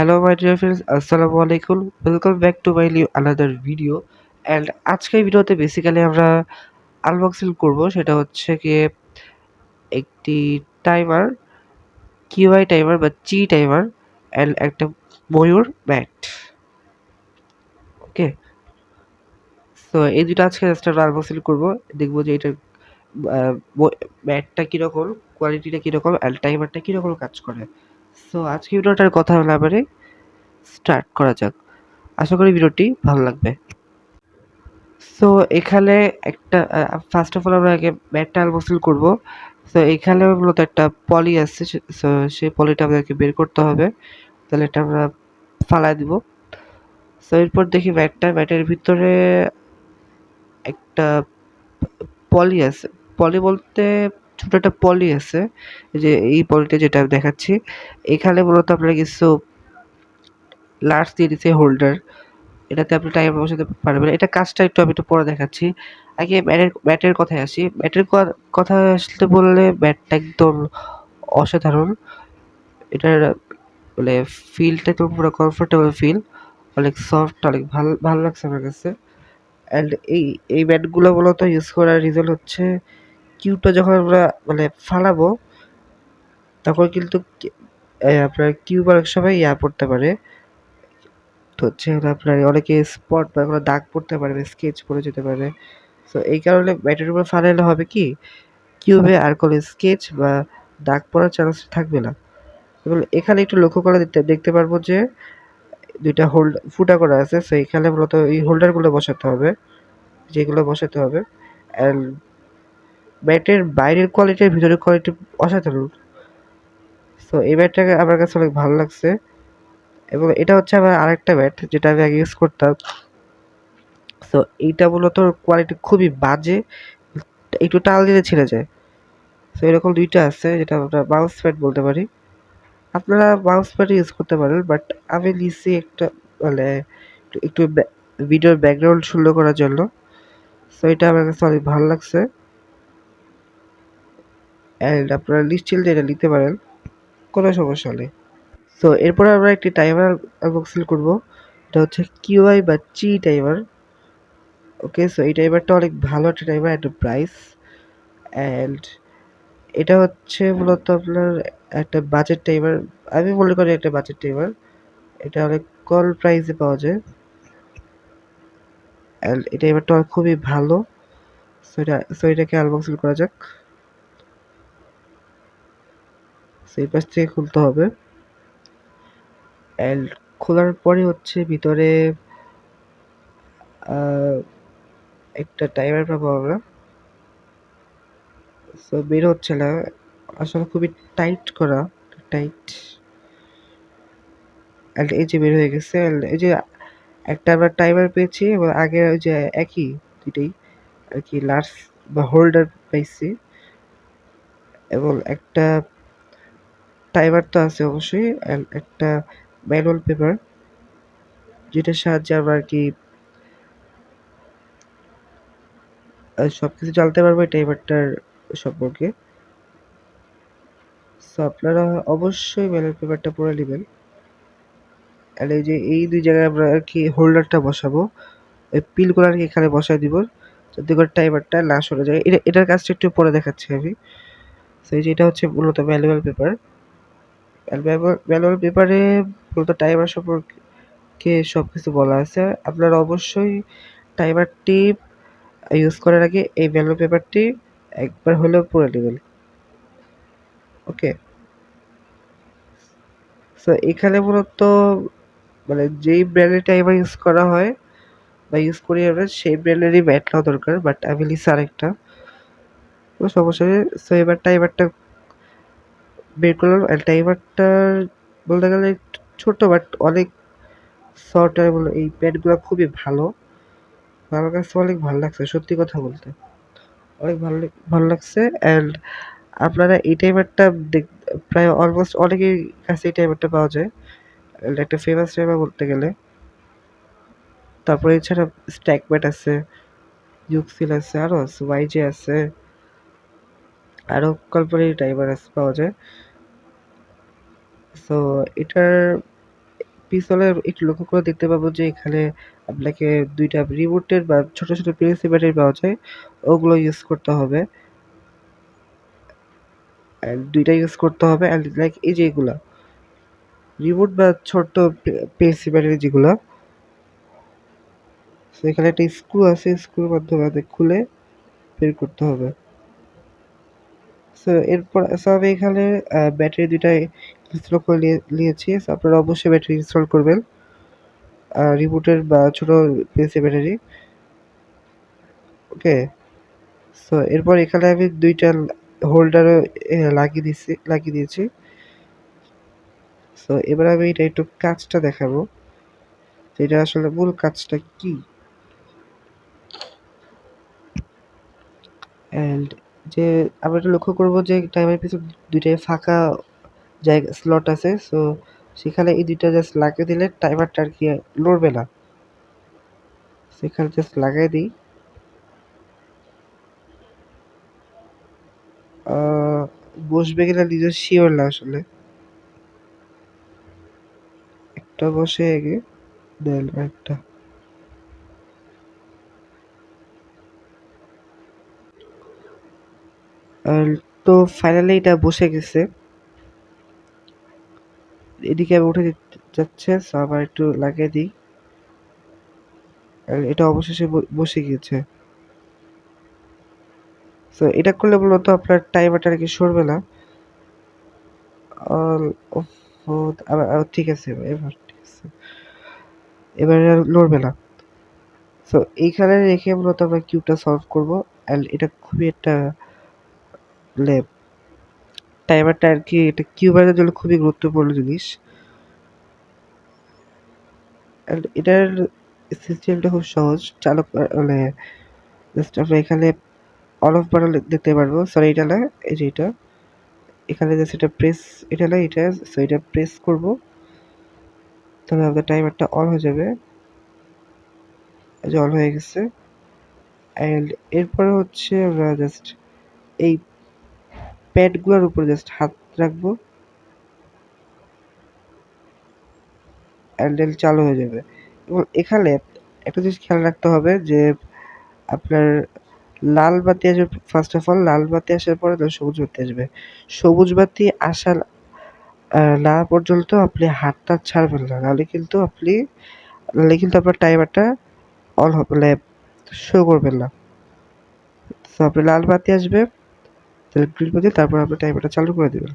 Hello, my dear friends. Assalamu alaikum. Welcome back to my new another video. And আজকের ভিডিওতে basically আমরা unboxing করব, সেটা হচ্ছে গিয়ে একটি টাইমার, কিউআই টাইমার বা চি টাইমার অ্যান্ড একটা ময়ূর ব্যাট। ওকে, সো এই দুটো আজকে জাস্ট আমরা আনবক্সিং করবো, দেখবো যে এটার ব্যাটটা কীরকম, কোয়ালিটিটা কীরকম অ্যান্ড টাইমারটা কীরকম কাজ করে। সো আজকে ভিডিওটার কথা হলো এবারে স্টার্ট করা যাক। আশা করি ভিডিওটি ভালো লাগবে। সো এখানে একটা ফার্স্ট অফ অল আমরা আগে ব্যাটটা আনবক্সিং করব। সো এখানে মূলত একটা পলি আছে, সো সেই পলিটা আমাদেরকে বের করতে হবে। তাহলে এটা আমরা ফালায় দিব। সো এরপর দেখি ব্যাটের ভিতরে একটা পলি আছে। পলি বলতে ছোট একটা পলি আছে, যে এই পলিটা যেটা আমি দেখাচ্ছি। এখানে মূলত আপনারা কিছু লার্জ দিয়ে দিচ্ছে হোল্ডার, এটাতে আপনি টাইমার বসাতে পারবেন। এটা কাজটা আমি একটু পরে দেখাচ্ছি। আগে ব্যাটের কথায় আসি। ব্যাটের কথা আসতে বললে ব্যাটটা একদম অসাধারণ। এটার মানে ফিলটা একদম পুরো কমফোর্টেবল ফিল, অনেক সফট, অনেক ভালো লাগছে আমার কাছে। অ্যান্ড এই ব্যাটগুলো মূলত ইউজ করার রিজন হচ্ছে কিউটা যখন আমরা মানে ফালাবো তখন কিন্তু আপনার কিউব অনেক সময় পড়তে পারে। তো হচ্ছে আপনার অনেকে স্পট বা কোনো দাগ পড়তে পারে, স্কেচ পড়ে যেতে পারে। সো এই কারণে ব্যাটের উপর ফালাইলে হবে কি, কিউবে আর কোনো স্কেচ বা দাগ পড়ার চান্স থাকবে না। এবং এখানে একটু লক্ষ্য করে দেখতে পারবো যে দুইটা ফুটা করা আছে। সো এখানে মূলত এই হোল্ডারগুলো বসাতে হবে, যেগুলো বসাতে হবে। অ্যান্ড ব্যাটের বাইরের কোয়ালিটি আর ভিতরের কোয়ালিটি অসাধারণ। সো এই ব্যাটটাকে আমার কাছে অনেক ভালো লাগছে। এবং এটা হচ্ছে আমার আরেকটা ব্যাট যেটা আমি আগে ইউজ করতাম। সো এইটা মূলত কোয়ালিটি খুবই বাজে, একটু টাল দিলে ছিঁড়ে যায়। সো এরকম দুইটা আছে যেটা আমরা বাউন্স প্যাড বলতে পারি। আপনারা বাউন্স প্যাড ইউজ করতে পারেন, বাট আমি নিচ্ছি একটা মানে একটু ভিডিওর ব্যাকগ্রাউন্ড সুন্দর করার জন্য। সো এটা আমার কাছে অনেক ভালো লাগছে। অ্যান্ড আপনারা নিশ্চিন্তে এটা নিতে পারেন, কোনো সমস্যা নেই। সো এরপর আমরা একটি টাইমার আনবক্সিং করবো, এটা হচ্ছে কিউআই বা চি টাইমার। ওকে, সো এই টাইমারটা অনেক ভালো একটা টাইমার, একটা প্রাইস। অ্যান্ড এটা হচ্ছে মূলত আপনার একটা বাজেট টাইমার, আমি মনে করি একটা বাজেট টাইমার। এটা অনেক কম প্রাইসে পাওয়া যায় অ্যান্ড এই টাইমারটা খুবই ভালো। সো এটাকে আনবক্সিং করা যাক। সেই পাশ থেকে খুলতে হবে অ্যান্ড খোলার পরে হচ্ছে ভিতরে একটা টাইমার পাবো আমরা। সো বের হচ্ছে না, আসলে খুবই টাইট করা, টাইট। অ্যান্ড এই যে বের হয়ে গেছে। অ্যান্ড এই যে একটা আমরা টাইমার পেয়েছি এবং আগে ওই যে একই দুইটাই আর কি লার্জ বা হোল্ডার পাইছি। এবং একটা টাইমার তো আছে অবশ্যই, অ্যান্ড একটা ম্যানুয়াল পেপার যেটার সাহায্যে আমরা আর কি সব কিছু জানতে পারবো এই টাইমারটার সম্পর্কে। সো আপনারা অবশ্যই ম্যানুয়াল পেপারটা পড়ে নেবেন। আর এই যে এই দুই জায়গায় আমরা আর কি হোল্ডারটা বসাবো, ওই পিলগুলো আর কি এখানে বসাই দিব যাতে করে টাইমারটা না সরে যায়। এটার কাজটা একটু পরে দেখাচ্ছি আমি। সো এই যে এটা হচ্ছে মূলত ম্যানুয়াল পেপার। ম্যানুয়াল পেপারে মূলত টাইমার সম্পর্কে সব কিছু বলা আছে। আপনারা অবশ্যই টাইমারটি ইউজ করার আগে এই ম্যানুয়াল পেপারটি একবার হলেও পড়ে নেবেন। ওকে, সো এখানে মূলত মানে যেই ব্র্যান্ডের টাইমার ইউজ করা হয় বা ইউজ করি আমরা সেই ব্র্যান্ডেরই ব্যাট নেওয়া দরকার, বাট আমি নিচ্ছি আরেকটা, কোনো সমস্যা নেই। সো এবার টাইমারটা বের করলাম। আর টাইমারটার বলতে গেলে একটু ছোট বাট অনেক সফট, এবং এই প্যাডগুলো খুবই ভালো। আমার কাছে অনেক ভালো লাগছে, সত্যি কথা বলতে অনেক ভালো লাগছে। অ্যান্ড আপনারা এই টাইমারটা প্রায় অলমোস্ট অনেকের কাছে এই টাইমারটা পাওয়া যায়, একটা ফেমাস টাইমার বলতে গেলে। তারপরে এছাড়া স্ট্যাক ব্যাট আছে, ইউক্সিল আছে, আরও আছে, ওয়াইজে আছে, আরও কোম্পানির টাইমার আছে পাওয়া যায়। সো এটার পিস্তলে একটু লক্ষ্য করে দেখতে পাবো যে এখানে আপনাকে ২ টা রিমোটের বা ছোট, ছোট পিএলসি ব্যাটারি পাওয়া যায়। ওগুলো ইউজ করতে হবে। অ্যান্ড ২ টা ইউজ করতে হবে অ্যান্ড লাইক এই যে এগুলা রিমোট বা ছোট্ট পিএলসি ব্যাটারি যেগুলা, সো এখানে একটা স্ক্রু আছে, স্ক্রুর মাধ্যমে আমাদের খুলে বের করতে হবে। সো এরপর আমি এখানে ব্যাটারি ২ টা ইনস্টল করে নিয়েছি। সো আপনারা অবশ্যই ব্যাটারি ইনস্টল করবেন। রিমোটের বা ছোট পিএলসি ব্যাটারি। ওকে? সো এরপর এখানে আমি ২ টা হোল্ডারও লাগিয়ে দিয়েছি। সো এবার আমি এটা একটু কাজটা দেখাবো। যে এটা আসলে মূল কাজটা কি? অ্যান্ড যে আমরা এটা লক্ষ্য করব যে টাইমের পিছনে ২ টায় ফাঁকা জায়গা স্লট আছে। সো সেখানে এই ২ টা জাস্ট লাগিয়ে দিলে টাইমারটা আরকি লড়বে না। সেখানে জাস্ট লাগাই দিই। আ বসবে কিনা নিজেও সিওর না আসলে। একটা বসে আগে দেন আরেকটা। আর তো ফাইনালি এটা বসে গেছে। এদিকে আমি উঠে যাচ্ছে। সো আবার একটু লাগিয়ে দিই। আর এটা অবশেষে বসে গিয়েছে। সো এটা করলে মূলত আপনার টাইমারটা আরকি সরবে না। অল ওহহো! ঠিক আছে এবার ঠিক আছে। এবারে আর লড়বে না। সো এইখানে রেখে মূলত আমরা কিউবটা সলভ করব। অ্যান্ড এটা খুবই একটা মানে টাইমারটা আরকি এটা কিউবারের জন্য খুবই গুরুত্বপূর্ণ জিনিস। অ্যান্ড এটার সিস্টেমটা খুব সহজ। চালু মানে জাস্ট আমরা এখানে অন অফ বাটন দেখতে পারবো। সরি এটা না, এই যে এটা। এখানে জাস্ট এটা প্রেস এটা না এটা। সো এটা প্রেস করব। তাহলে আমাদের টাইমারটা অন হয়ে যাবে। এই যে অন হয়ে গেছে। অ্যান্ড এরপরে হচ্ছে আমরা জাস্ট এই প্যাডগুলোর উপর জাস্ট হাত রাখবো। অ্যান্ড দেন চালু হয়ে যাবে। এবং এখানে একটা জিনিস খেয়াল রাখতে হবে যে আপনার লাল বাতি আসবে ফার্স্ট অফ অল লাল বাতি আসার পরে দেন সবুজ বাতি আসবে। সবুজ বাতি আসা না পর্যন্ত আপনি হাতটা ছাড়বেন না। নাহলে কিন্তু আপনার টাইমারটা অন হবে মানে শো করবেন না। সো আপনি লাল বাতি আসবে, তাহলে গ্রিন বাতি তারপর আপনি টাইমারটা চালু করে দিবেন।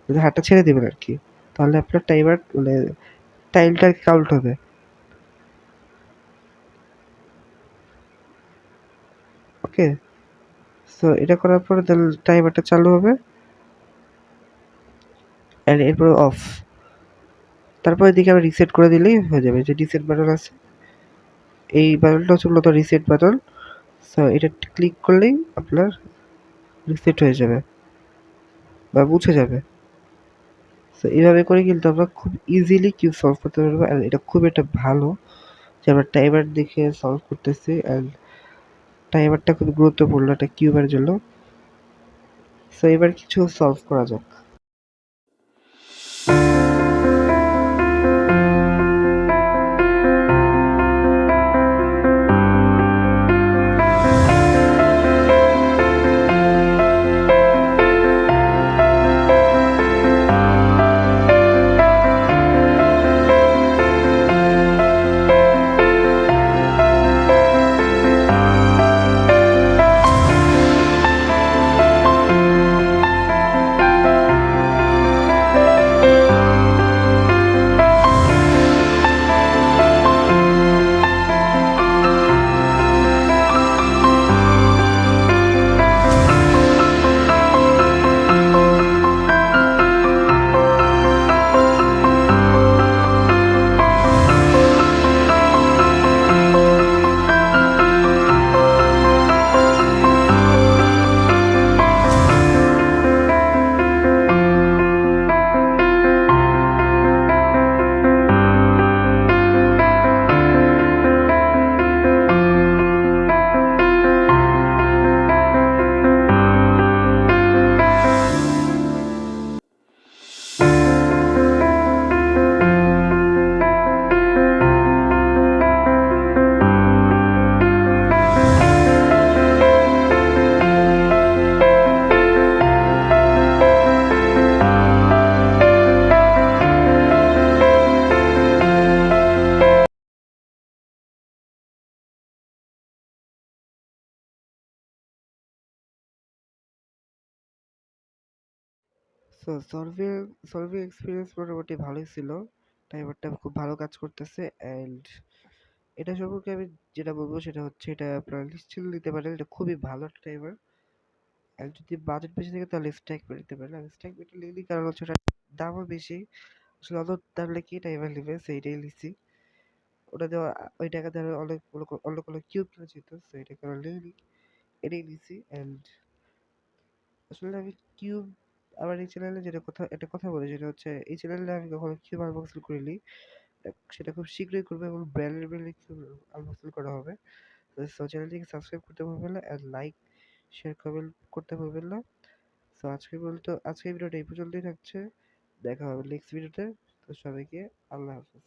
মানে হাতটা ছেড়ে দিবেন আরকি। তাহলে আপনার টাইমার মানে টাইমটা কাউন্ট হবে। ওকে? সো এটা করার পরে দেন টাইমারটা চালু হবে অ্যান্ড এরপরে অফ। তারপর এদিকে আবার রিসেট করে দিলেই হয়ে যাবে। যে রিসেট বাটন আছে, এই বাটনটা হচ্ছে মূলত রিসেট বাটন। সো এটা ক্লিক করলেই আপনার রিসেট হয়ে যাবে বা মুছে যাবে। সো এভাবে করে কিন্তু আমরা খুব ইজিলি কিউব সলভ করতে পারবো। আর এটা খুব একটা ভালো যে আমরা টাইমার দেখে সলভ করতেছি। অ্যান্ড টাইমারটা খুব গুরুত্বপূর্ণ একটা কিউবের জন্য। সো এবার কিছু সলভ করা যাক। সো সলভিং এক্সপেরিয়েন্স মোটামুটি ভালোই ছিল। টাইমারটা খুব ভালো কাজ করতেছে অ্যান্ড এটা সম্পর্কে আমি যেটা বলব সেটা হচ্ছে এটা আপনারা নিশ্চিন্তে নিতে পারেন। এটা খুবই ভালো একটা টাইমার। অ্যান্ড যদি বাজেট বেশি থাকে তাহলে স্ট্রাইকপে নিতে পারেন। আমি স্ট্রাইকপেটা নিইনি কারণ হচ্ছে ওটার দামও বেশি। আসলে অত দাম হলে কি টাইমার নিবে সেইটাই নিছি। ওটা দেওয়া ওই টাকা দিয়ে আরো অনেক অন্য কোনো কিউব কেনা যেত। সো এটা কারণে নিইনি। এটাই নিছি অ্যান্ড আসলে আমি কিউব আমার এই চ্যানেলে যেটা কথা একটা কথা বলি সেটা হচ্ছে এই চ্যানেলে আমি কখনো কিউব আনবক্সিং করিনি। সেটা খুব শীঘ্রই করবো এবং ব্র্যান্ডের কিউব আনবক্সিং করা হবে। সো চ্যানেলটিকে সাবস্ক্রাইব করতে ভুলবেন না অ্যান্ড লাইক, শেয়ার, কমেন্ট করতে ভুলবেন না। সো আজকের ভিডিওটা এই পর্যন্তই থাকছে। দেখা হবে নেক্সট ভিডিওতে। তো সবাইকে আল্লাহ হাফেজ।